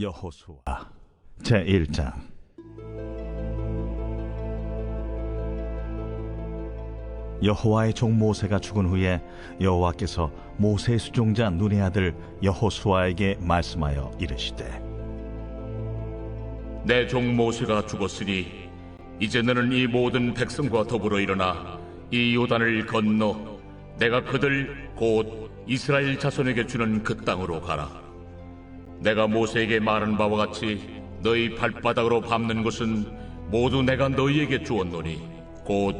여호수아 제1장. 여호와의 종 모세가 죽은 후에 여호와께서 모세의 수종자 눈의 아들 여호수아에게 말씀하여 이르시되, 내 종 모세가 죽었으니 이제 너는 이 모든 백성과 더불어 일어나 이 요단을 건너 내가 그들 곧 이스라엘 자손에게 주는 그 땅으로 가라. 내가 모세에게 말한 바와 같이 너희 발바닥으로 밟는 곳은 모두 내가 너희에게 주었노니 곧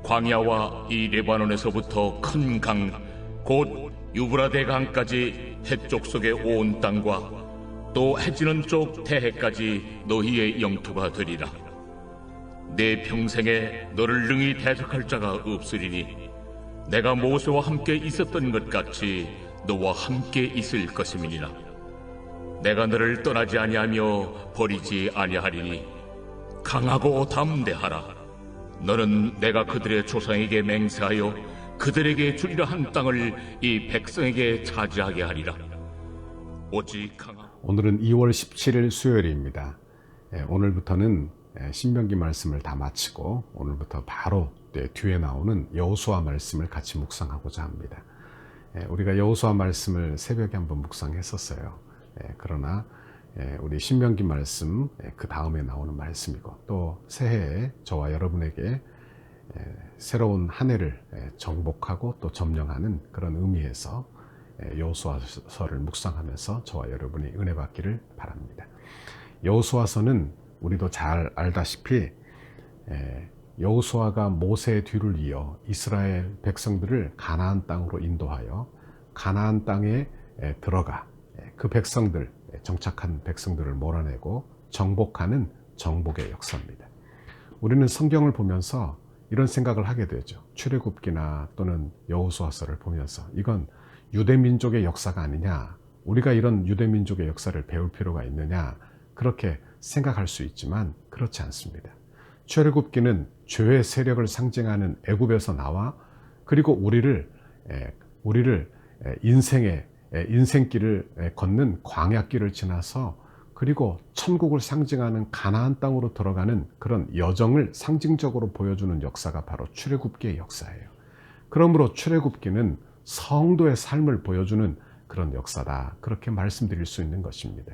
광야와 이 레바논에서부터 큰 강 곧 유브라데 강까지 해쪽 속의 온 땅과 또 해지는 쪽 태해까지 너희의 영토가 되리라. 내 평생에 너를 능히 대적할 자가 없으리니 내가 모세와 함께 있었던 것 같이 너와 함께 있을 것임이니라. 내가 너를 떠나지 아니하며 버리지 아니하리니 강하고 담대하라. 너는 내가 그들의 조상에게 맹세하여 그들에게 주리라 한 땅을 이 백성에게 차지하게 하리라. 오직 오늘은 2월 17일 수요일입니다. 오늘부터는 신명기 말씀을 다 마치고 오늘부터 바로 뒤에 나오는 여호수아 말씀을 같이 묵상하고자 합니다. 우리가 여호수아 말씀을 새벽에 한번 묵상했었어요. 그러나 우리 신명기 말씀 그 다음에 나오는 말씀이고 또 새해에 저와 여러분에게 새로운 한 해를 정복하고 또 점령하는 그런 의미에서 여호수아서를 묵상하면서 저와 여러분이 은혜 받기를 바랍니다. 여호수아서는 우리도 잘 알다시피 여호수아가 모세의 뒤를 이어 이스라엘 백성들을 가나안 땅으로 인도하여 가나안 땅에 들어가 그 백성들, 정착한 백성들을 몰아내고 정복하는 정복의 역사입니다. 우리는 성경을 보면서 이런 생각을 하게 되죠. 출애굽기나 또는 여호수아서를 보면서 이건 유대민족의 역사가 아니냐, 우리가 이런 유대민족의 역사를 배울 필요가 있느냐, 그렇게 생각할 수 있지만 그렇지 않습니다. 출애굽기는 죄의 세력을 상징하는 애굽에서 나와 그리고 우리를 인생길을 걷는 광야길을 지나서 그리고 천국을 상징하는 가나안 땅으로 들어가는 그런 여정을 상징적으로 보여주는 역사가 바로 출애굽기의 역사예요. 그러므로 출애굽기는 성도의 삶을 보여주는 그런 역사다, 그렇게 말씀드릴 수 있는 것입니다.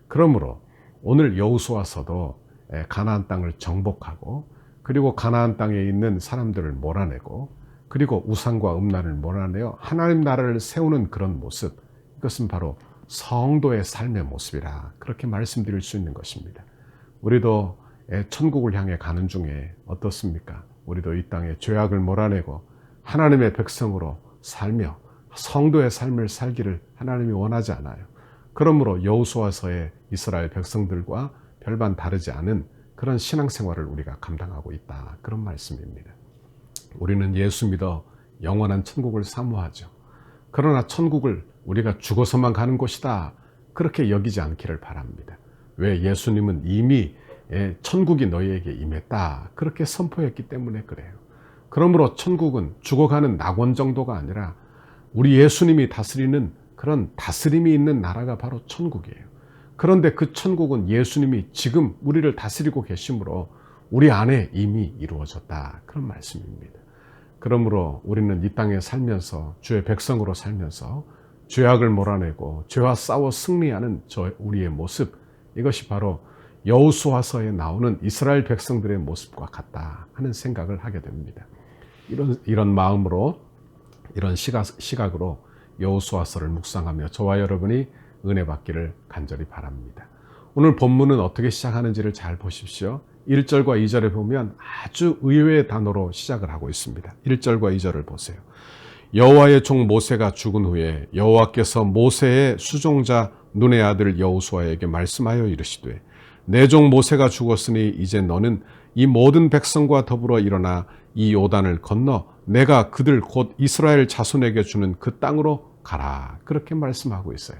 그러므로 오늘 여호수아서도 가나안 땅을 정복하고 그리고 가나안 땅에 있는 사람들을 몰아내고 그리고 우상과 음란을 몰아내어 하나님 나라를 세우는 그런 모습, 이것은 바로 성도의 삶의 모습이라 그렇게 말씀드릴 수 있는 것입니다. 우리도 천국을 향해 가는 중에 어떻습니까? 우리도 이 땅에 죄악을 몰아내고 하나님의 백성으로 살며 성도의 삶을 살기를 하나님이 원하지 않아요. 그러므로 여호수아서의 이스라엘 백성들과 별반 다르지 않은 그런 신앙생활을 우리가 감당하고 있다, 그런 말씀입니다. 우리는 예수 믿어 영원한 천국을 사모하죠. 그러나 천국을 우리가 죽어서만 가는 곳이다, 그렇게 여기지 않기를 바랍니다. 왜? 예수님은 이미 천국이 너희에게 임했다, 그렇게 선포했기 때문에 그래요. 그러므로 천국은 죽어가는 낙원 정도가 아니라 우리 예수님이 다스리는 그런 다스림이 있는 나라가 바로 천국이에요. 그런데 그 천국은 예수님이 지금 우리를 다스리고 계심으로 우리 안에 이미 이루어졌다, 그런 말씀입니다. 그러므로 우리는 이 땅에 살면서 주의 백성으로 살면서 죄악을 몰아내고 죄와 싸워 승리하는 우리의 모습, 이것이 바로 여호수아서에 나오는 이스라엘 백성들의 모습과 같다 하는 생각을 하게 됩니다. 이런 마음으로 이런 시각으로 여호수아서를 묵상하며 저와 여러분이 은혜 받기를 간절히 바랍니다. 오늘 본문은 어떻게 시작하는지를 잘 보십시오. 1절과 2절에 보면 아주 의외의 단어로 시작을 하고 있습니다. 1절과 2절을 보세요. 여호와의 종 모세가 죽은 후에 여호와께서 모세의 수종자 눈의 아들 여호수아에게 말씀하여 이르시되, 내 종 모세가 죽었으니 이제 너는 이 모든 백성과 더불어 일어나 이 요단을 건너 내가 그들 곧 이스라엘 자손에게 주는 그 땅으로 가라, 그렇게 말씀하고 있어요.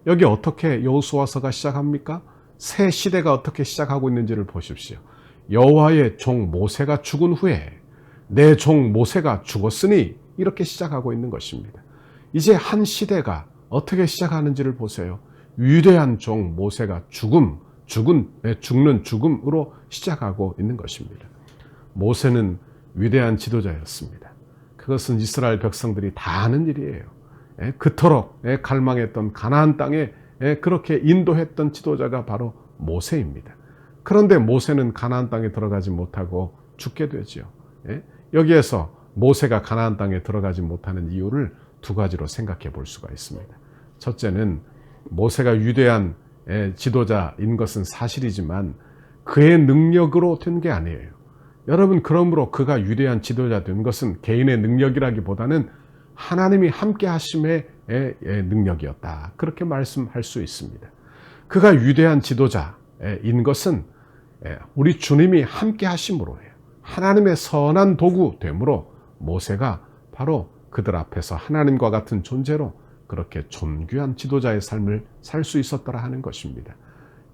여기 어떻게 여호수아서가 시작합니까? 새 시대가 어떻게 시작하고 있는지를 보십시오. 여호와의 종 모세가 죽은 후에 내 종 모세가 죽었으니 이렇게 시작하고 있는 것입니다. 이제 한 시대가 어떻게 시작하는지를 보세요. 위대한 종 모세가 죽는 죽음으로 시작하고 있는 것입니다. 모세는 위대한 지도자였습니다. 그것은 이스라엘 백성들이 다 아는 일이에요. 그토록 갈망했던 가나안 땅에 그렇게 인도했던 지도자가 바로 모세입니다. 그런데 모세는 가나안 땅에 들어가지 못하고 죽게 되죠. 여기에서 모세가 가나안 땅에 들어가지 못하는 이유를 두 가지로 생각해 볼 수가 있습니다. 첫째는 모세가 위대한 지도자인 것은 사실이지만 그의 능력으로 된 게 아니에요. 여러분, 그러므로 그가 위대한 지도자 된 것은 개인의 능력이라기보다는 하나님이 함께 하심의 능력이었다. 그렇게 말씀할 수 있습니다. 그가 위대한 지도자인 것은 우리 주님이 함께 하심으로예요. 하나님의 선한 도구 되므로 모세가 바로 그들 앞에서 하나님과 같은 존재로 그렇게 존귀한 지도자의 삶을 살 수 있었더라 하는 것입니다.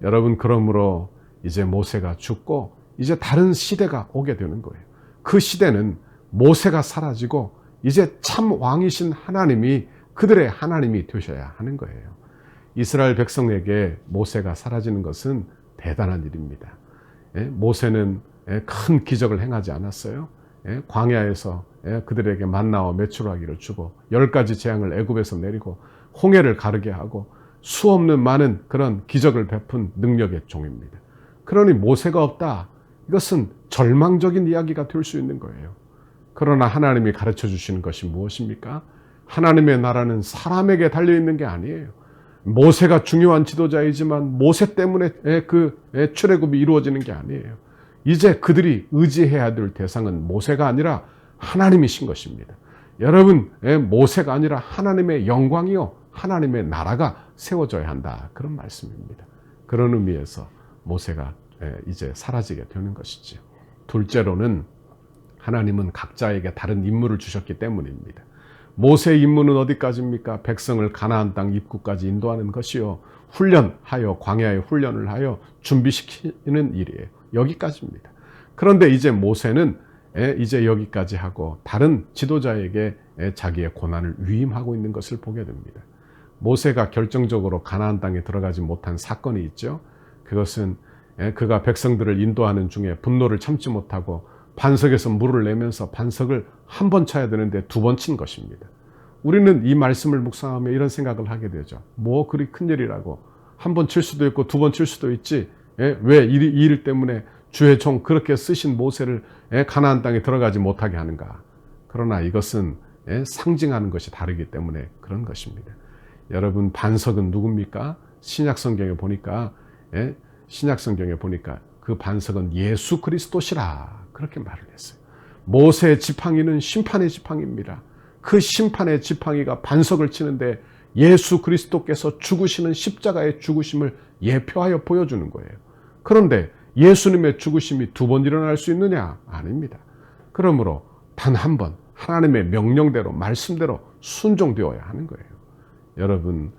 여러분, 그러므로 이제 모세가 죽고 이제 다른 시대가 오게 되는 거예요. 그 시대는 모세가 사라지고 이제 참 왕이신 하나님이 그들의 하나님이 되셔야 하는 거예요. 이스라엘 백성에게 모세가 사라지는 것은 대단한 일입니다. 모세는 큰 기적을 행하지 않았어요. 광야에서 그들에게 만나와 메추라기를 주고 10가지 재앙을 애굽에서 내리고 홍해를 가르게 하고 수없는 많은 그런 기적을 베푼 능력의 종입니다. 그러니 모세가 없다. 이것은 절망적인 이야기가 될 수 있는 거예요. 그러나 하나님이 가르쳐 주시는 것이 무엇입니까? 하나님의 나라는 사람에게 달려있는 게 아니에요. 모세가 중요한 지도자이지만 모세 때문에 그 출애굽이 이루어지는 게 아니에요. 이제 그들이 의지해야 될 대상은 모세가 아니라 하나님이신 것입니다. 여러분, 모세가 아니라 하나님의 영광이요, 하나님의 나라가 세워져야 한다. 그런 말씀입니다. 그런 의미에서 모세가 이제 사라지게 되는 것이죠. 둘째로는 하나님은 각자에게 다른 임무를 주셨기 때문입니다. 모세의 임무는 어디까지입니까? 백성을 가나안 땅 입구까지 인도하는 것이요, 훈련하여 광야의 훈련을 하여 준비시키는 일이에요. 여기까지입니다. 그런데 이제 모세는 이제 여기까지 하고 다른 지도자에게 자기의 고난을 위임하고 있는 것을 보게 됩니다. 모세가 결정적으로 가나안 땅에 들어가지 못한 사건이 있죠. 그것은 그가 백성들을 인도하는 중에 분노를 참지 못하고 반석에서 물을 내면서 반석을 한 번 쳐야 되는데 2번 친 것입니다. 우리는 이 말씀을 묵상하며 이런 생각을 하게 되죠. 뭐 그리 큰일이라고, 한 번 칠 수도 있고 2번 칠 수도 있지, 왜 이 일 때문에 주의 종 그렇게 쓰신 모세를 가나안 땅에 들어가지 못하게 하는가. 그러나 이것은 상징하는 것이 다르기 때문에 그런 것입니다. 여러분, 반석은 누굽니까? 신약성경에 보니까 그 반석은 예수 그리스도시라 그렇게 말을 했어요. 모세의 지팡이는 심판의 지팡이입니다. 그 심판의 지팡이가 반석을 치는데 예수 그리스도께서 죽으시는 십자가의 죽으심을 예표하여 보여주는 거예요. 그런데 예수님의 죽으심이 2번 일어날 수 있느냐? 아닙니다. 그러므로 단 한 번 하나님의 명령대로 말씀대로 순종되어야 하는 거예요. 여러분,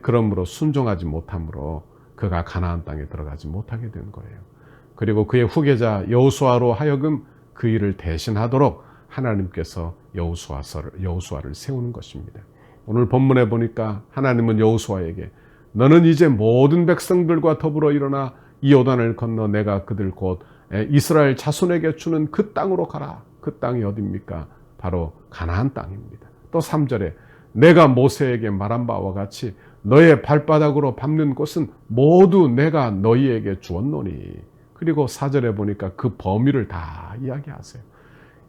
그러므로 순종하지 못함으로 그가 가나안 땅에 들어가지 못하게 된 거예요. 그리고 그의 후계자 여호수아로 하여금 그 일을 대신하도록 하나님께서 여호수아를 세우는 것입니다. 오늘 본문에 보니까 하나님은 여호수아에게 너는 이제 모든 백성들과 더불어 일어나 이 요단을 건너 내가 그들 곧 이스라엘 자손에게 주는 그 땅으로 가라. 그 땅이 어디입니까? 바로 가나안 땅입니다. 또 3절에 내가 모세에게 말한 바와 같이 너의 발바닥으로 밟는 곳은 모두 내가 너희에게 주었노니. 그리고 4절에 보니까 그 범위를 다 이야기하세요.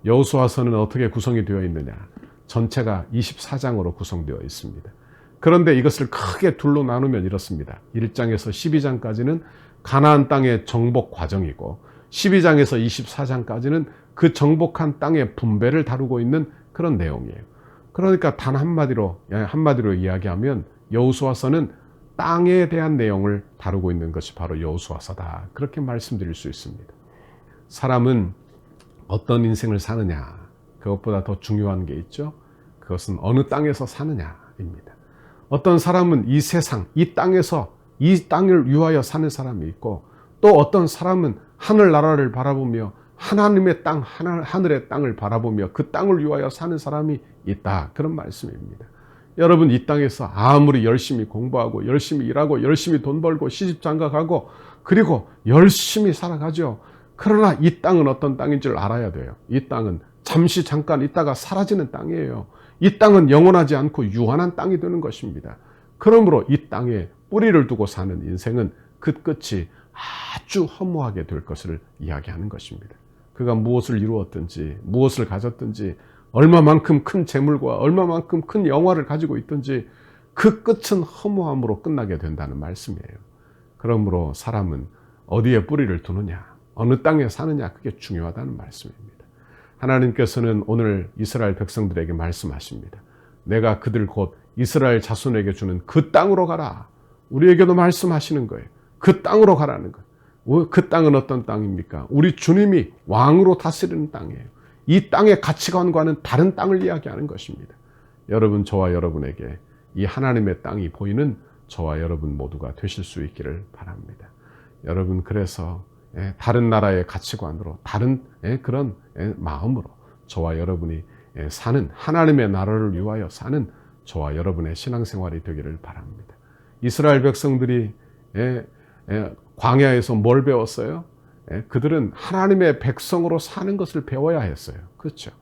여호수아서는 어떻게 구성이 되어 있느냐? 전체가 24장으로 구성되어 있습니다. 그런데 이것을 크게 둘로 나누면 이렇습니다. 1장에서 12장까지는 가나안 땅의 정복 과정이고 12장에서 24장까지는 그 정복한 땅의 분배를 다루고 있는 그런 내용이에요. 그러니까 단 한마디로 이야기하면 여호수아서는 땅에 대한 내용을 다루고 있는 것이 바로 여호수아서다. 그렇게 말씀드릴 수 있습니다. 사람은 어떤 인생을 사느냐, 그것보다 더 중요한 게 있죠. 그것은 어느 땅에서 사느냐입니다. 어떤 사람은 이 세상, 이 땅에서 이 땅을 위하여 사는 사람이 있고, 또 어떤 사람은 하늘나라를 바라보며 하나님의 땅, 하늘의 땅을 바라보며 그 땅을 위하여 사는 사람이 있다. 그런 말씀입니다. 여러분 이 땅에서 아무리 열심히 공부하고 열심히 일하고 열심히 돈 벌고 시집 장가가고 그리고 열심히 살아가죠. 그러나 이 땅은 어떤 땅인 줄 알아야 돼요. 이 땅은 잠시 잠깐 있다가 사라지는 땅이에요. 이 땅은 영원하지 않고 유한한 땅이 되는 것입니다. 그러므로 이 땅에 뿌리를 두고 사는 인생은 그 끝이 아주 허무하게 될 것을 이야기하는 것입니다. 그가 무엇을 이루었든지 무엇을 가졌든지 얼마만큼 큰 재물과 얼마만큼 큰 영화를 가지고 있든지 그 끝은 허무함으로 끝나게 된다는 말씀이에요. 그러므로 사람은 어디에 뿌리를 두느냐, 어느 땅에 사느냐, 그게 중요하다는 말씀입니다. 하나님께서는 오늘 이스라엘 백성들에게 말씀하십니다. 내가 그들 곧 이스라엘 자손에게 주는 그 땅으로 가라. 우리에게도 말씀하시는 거예요. 그 땅으로 가라는 거예요. 그 땅은 어떤 땅입니까? 우리 주님이 왕으로 다스리는 땅이에요. 이 땅의 가치관과는 다른 땅을 이야기하는 것입니다. 여러분, 저와 여러분에게 이 하나님의 땅이 보이는 저와 여러분 모두가 되실 수 있기를 바랍니다. 여러분, 그래서 다른 나라의 가치관으로 다른 그런 마음으로 저와 여러분이 사는 하나님의 나라를 위하여 사는 저와 여러분의 신앙생활이 되기를 바랍니다. 이스라엘 백성들이 광야에서 뭘 배웠어요? 그들은 하나님의 백성으로 사는 것을 배워야 했어요. 그렇죠?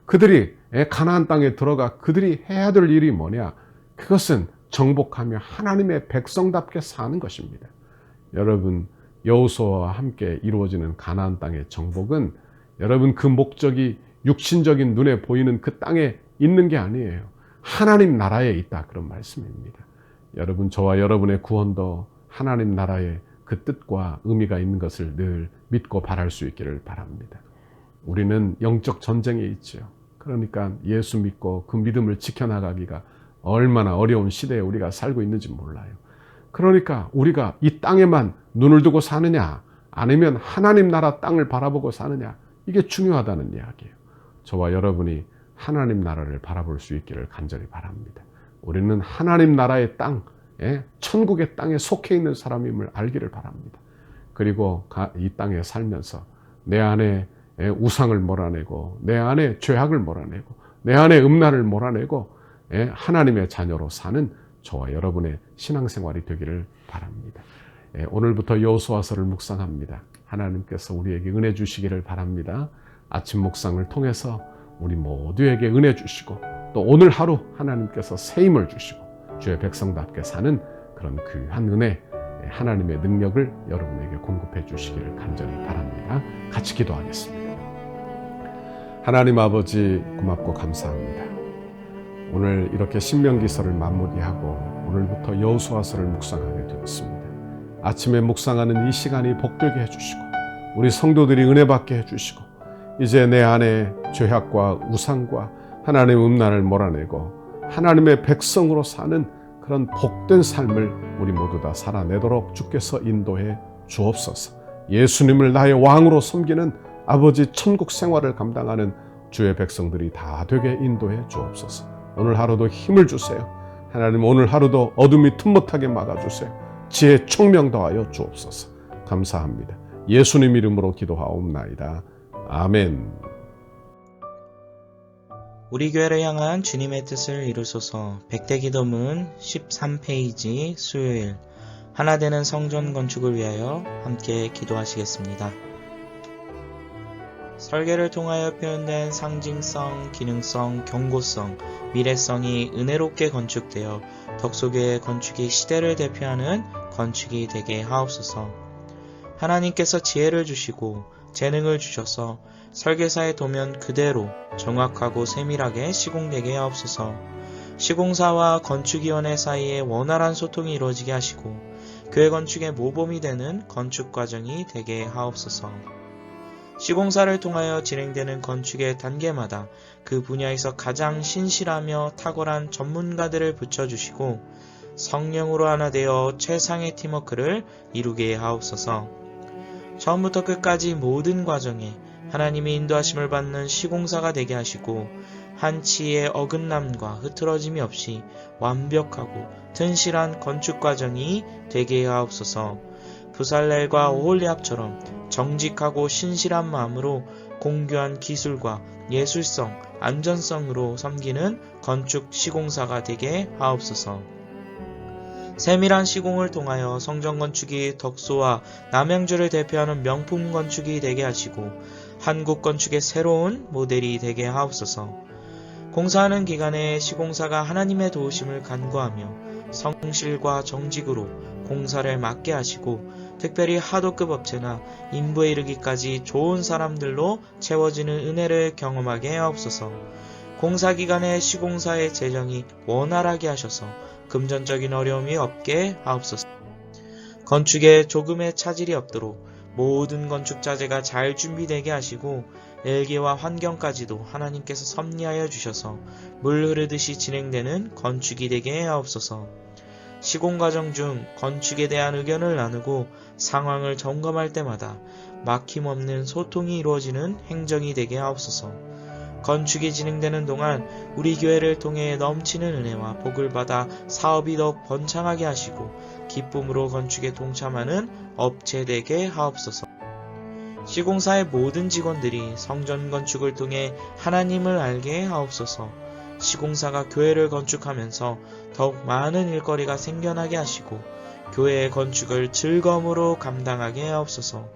그들이 가나안 땅에 들어가 그들이 해야 될 일이 뭐냐? 그것은 정복하며 하나님의 백성답게 사는 것입니다. 여러분, 여호수아와 함께 이루어지는 가나안 땅의 정복은 여러분 그 목적이 육신적인 눈에 보이는 그 땅에 있는 게 아니에요. 하나님 나라에 있다, 그런 말씀입니다. 여러분, 저와 여러분의 구원도 하나님 나라의 그 뜻과 의미가 있는 것을 늘 믿고 바랄 수 있기를 바랍니다. 우리는 영적 전쟁에 있죠. 그러니까 예수 믿고 그 믿음을 지켜나가기가 얼마나 어려운 시대에 우리가 살고 있는지 몰라요. 그러니까 우리가 이 땅에만 눈을 두고 사느냐, 아니면 하나님 나라 땅을 바라보고 사느냐, 이게 중요하다는 이야기예요. 저와 여러분이 하나님 나라를 바라볼 수 있기를 간절히 바랍니다. 우리는 하나님 나라의 땅, 천국의 땅에 속해 있는 사람임을 알기를 바랍니다. 그리고 이 땅에 살면서 내 안에 우상을 몰아내고 내 안에 죄악을 몰아내고 내 안에 음란을 몰아내고 하나님의 자녀로 사는 저와 여러분의 신앙생활이 되기를 바랍니다. 오늘부터 여호수아서를 묵상합니다. 하나님께서 우리에게 은혜 주시기를 바랍니다. 아침 묵상을 통해서 우리 모두에게 은혜 주시고 또 오늘 하루 하나님께서 새 힘을 주시고 주의 백성답게 사는 그런 귀한 은혜, 하나님의 능력을 여러분에게 공급해 주시기를 간절히 바랍니다. 같이 기도하겠습니다. 하나님 아버지, 고맙고 감사합니다. 오늘 이렇게 신명기서를 마무리하고 오늘부터 여호수아서를 묵상하게 되었습니다. 아침에 묵상하는 이 시간이 복되게 해주시고 우리 성도들이 은혜 받게 해주시고 이제 내 안에 죄악과 우상과 하나님의 음란을 몰아내고 하나님의 백성으로 사는 그런 복된 삶을 우리 모두 다 살아내도록 주께서 인도해 주옵소서. 예수님을 나의 왕으로 섬기는 아버지 천국 생활을 감당하는 주의 백성들이 다 되게 인도해 주옵소서. 오늘 하루도 힘을 주세요. 하나님, 오늘 하루도 어둠이 틈못하게 막아주세요. 지혜 총명 더하여 주옵소서. 감사합니다. 예수님 이름으로 기도하옵나이다. 아멘. 우리 교회를 향한 주님의 뜻을 이루소서. 백대기도문 13페이지 수요일 하나 되는 성전 건축을 위하여 함께 기도하시겠습니다. 설계를 통하여 표현된 상징성, 기능성, 경고성, 미래성이 은혜롭게 건축되어 덕소교회 건축이 시대를 대표하는 건축이 되게 하옵소서. 하나님께서 지혜를 주시고 재능을 주셔서 설계사의 도면 그대로 정확하고 세밀하게 시공되게 하옵소서. 시공사와 건축위원회 사이에 원활한 소통이 이루어지게 하시고 교회 건축의 모범이 되는 건축 과정이 되게 하옵소서. 시공사를 통하여 진행되는 건축의 단계마다 그 분야에서 가장 신실하며 탁월한 전문가들을 붙여주시고 성령으로 하나 되어 최상의 팀워크를 이루게 하옵소서. 처음부터 끝까지 모든 과정에 하나님의 인도하심을 받는 시공사가 되게 하시고 한치의 어긋남과 흐트러짐이 없이 완벽하고 튼실한 건축 과정이 되게 하옵소서. 부살렐과 오홀리압처럼 정직하고 신실한 마음으로 공교한 기술과 예술성, 안전성으로 섬기는 건축 시공사가 되게 하옵소서. 세밀한 시공을 통하여 성전 건축이 덕소와 남양주를 대표하는 명품 건축이 되게 하시고 한국 건축의 새로운 모델이 되게 하옵소서. 공사하는 기간에 시공사가 하나님의 도우심을 간구하며 성실과 정직으로 공사를 맡게 하시고 특별히 하도급 업체나 인부에 이르기까지 좋은 사람들로 채워지는 은혜를 경험하게 하옵소서. 공사 기간에 시공사의 재정이 원활하게 하셔서 금전적인 어려움이 없게 하옵소서. 건축에 조금의 차질이 없도록 모든 건축 자재가 잘 준비되게 하시고 일기와 환경까지도 하나님께서 섭리하여 주셔서 물 흐르듯이 진행되는 건축이 되게 하옵소서. 시공 과정 중 건축에 대한 의견을 나누고 상황을 점검할 때마다 막힘없는 소통이 이루어지는 행정이 되게 하옵소서. 건축이 진행되는 동안 우리 교회를 통해 넘치는 은혜와 복을 받아 사업이 더욱 번창하게 하시고 기쁨으로 건축에 동참하는 업체 되게 하옵소서. 시공사의 모든 직원들이 성전 건축을 통해 하나님을 알게 하옵소서. 시공사가 교회를 건축하면서 더욱 많은 일거리가 생겨나게 하시고 교회의 건축을 즐거움으로 감당하게 하옵소서.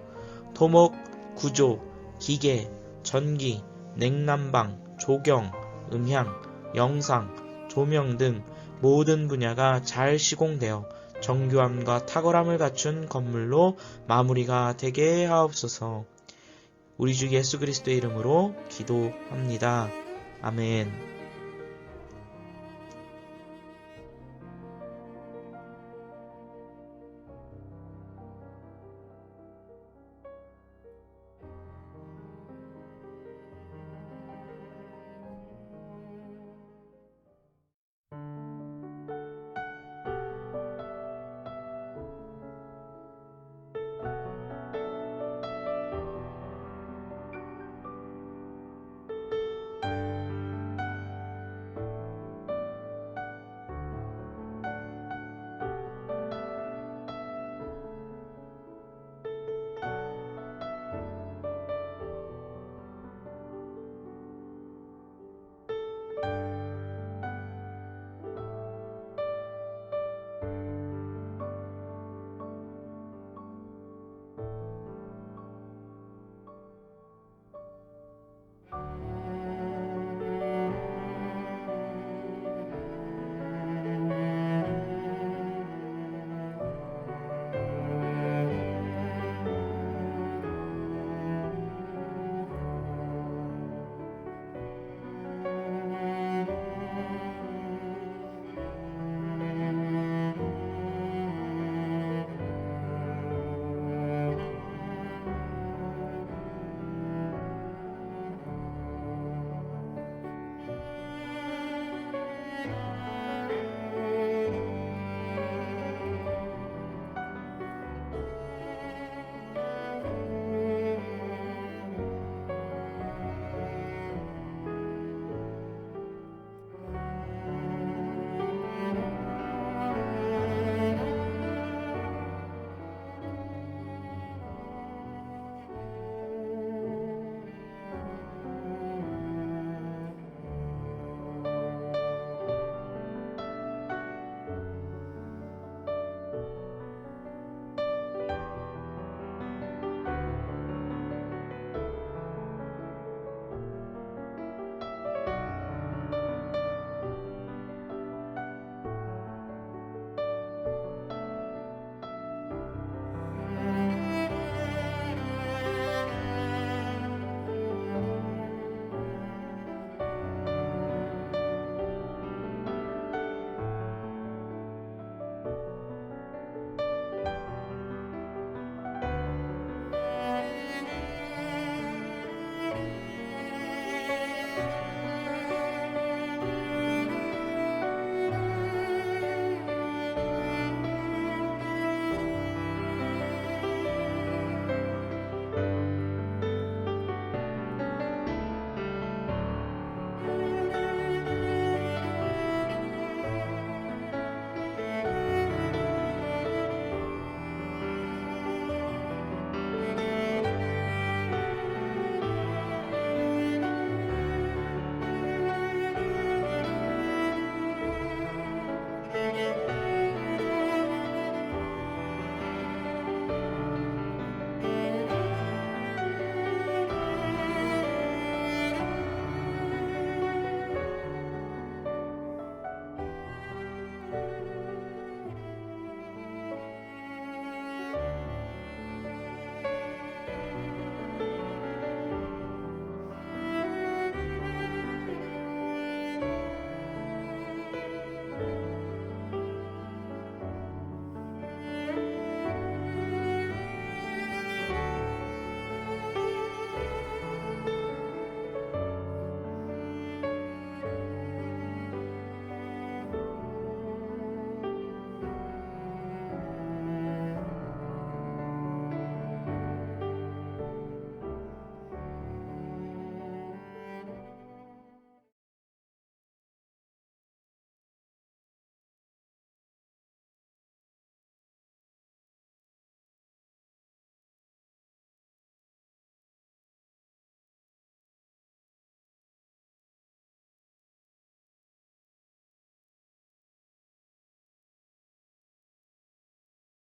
토목, 구조, 기계, 전기, 냉난방, 조경, 음향, 영상, 조명 등 모든 분야가 잘 시공되어 정교함과 탁월함을 갖춘 건물로 마무리가 되게 하옵소서. 우리 주 예수 그리스도의 이름으로 기도합니다. 아멘.